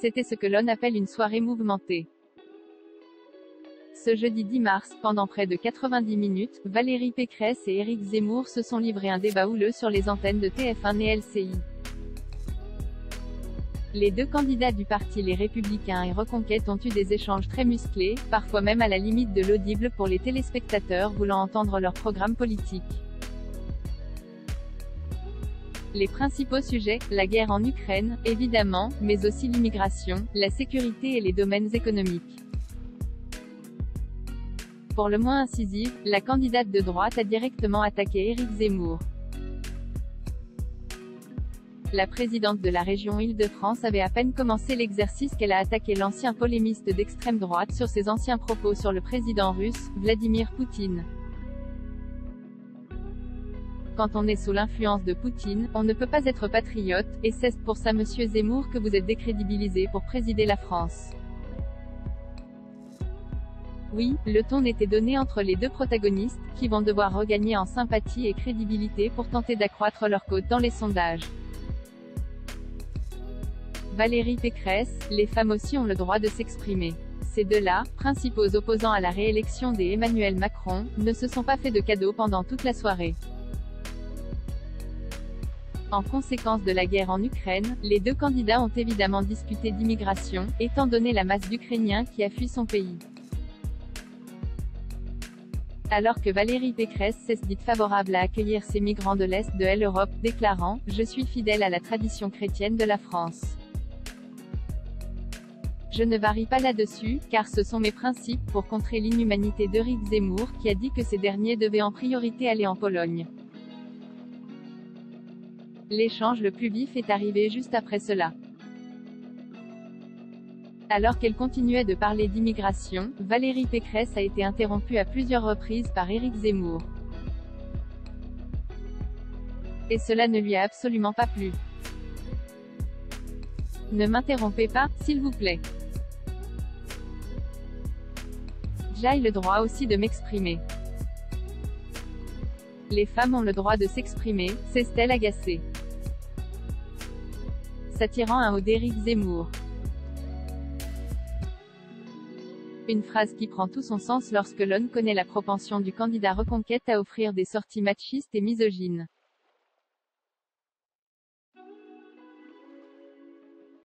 C'était ce que l'on appelle une soirée mouvementée. Ce jeudi 10 mars, pendant près de 90 minutes, Valérie Pécresse et Éric Zemmour se sont livrés un débat houleux sur les antennes de TF1 et LCI. Les deux candidats du parti Les Républicains et Reconquête ont eu des échanges très musclés, parfois même à la limite de l'audible pour les téléspectateurs voulant entendre leur programme politique. Les principaux sujets, la guerre en Ukraine, évidemment, mais aussi l'immigration, la sécurité et les domaines économiques. Pour le moins incisive, la candidate de droite a directement attaqué Éric Zemmour. La présidente de la région Île-de-France avait à peine commencé l'exercice qu'elle a attaqué l'ancien polémiste d'extrême droite sur ses anciens propos sur le président russe, Vladimir Poutine. Quand on est sous l'influence de Poutine, on ne peut pas être patriote, et c'est pour ça monsieur Zemmour que vous êtes décrédibilisé pour présider la France. Oui, le ton était donné entre les deux protagonistes, qui vont devoir regagner en sympathie et crédibilité pour tenter d'accroître leur cote dans les sondages. Valérie Pécresse, les femmes aussi ont le droit de s'exprimer. Ces deux-là, principaux opposants à la réélection d'Emmanuel Macron, ne se sont pas fait de cadeaux pendant toute la soirée. En conséquence de la guerre en Ukraine, les deux candidats ont évidemment discuté d'immigration, étant donné la masse d'Ukrainiens qui a fui son pays. Alors que Valérie Pécresse s'est dite favorable à accueillir ces migrants de l'Est de l'Europe, déclarant « Je suis fidèle à la tradition chrétienne de la France. Je ne varie pas là-dessus, car ce sont mes principes » pour contrer l'inhumanité d'Éric Zemmour, qui a dit que ces derniers devaient en priorité aller en Pologne. L'échange le plus vif est arrivé juste après cela. Alors qu'elle continuait de parler d'immigration, Valérie Pécresse a été interrompue à plusieurs reprises par Éric Zemmour. Et cela ne lui a absolument pas plu. Ne m'interrompez pas, s'il vous plaît. J'ai le droit aussi de m'exprimer. Les femmes ont le droit de s'exprimer, s'est-elle agacée. S'attirant un haut d'Éric Zemmour. Une phrase qui prend tout son sens lorsque l'on connaît la propension du candidat Reconquête à offrir des sorties machistes et misogynes.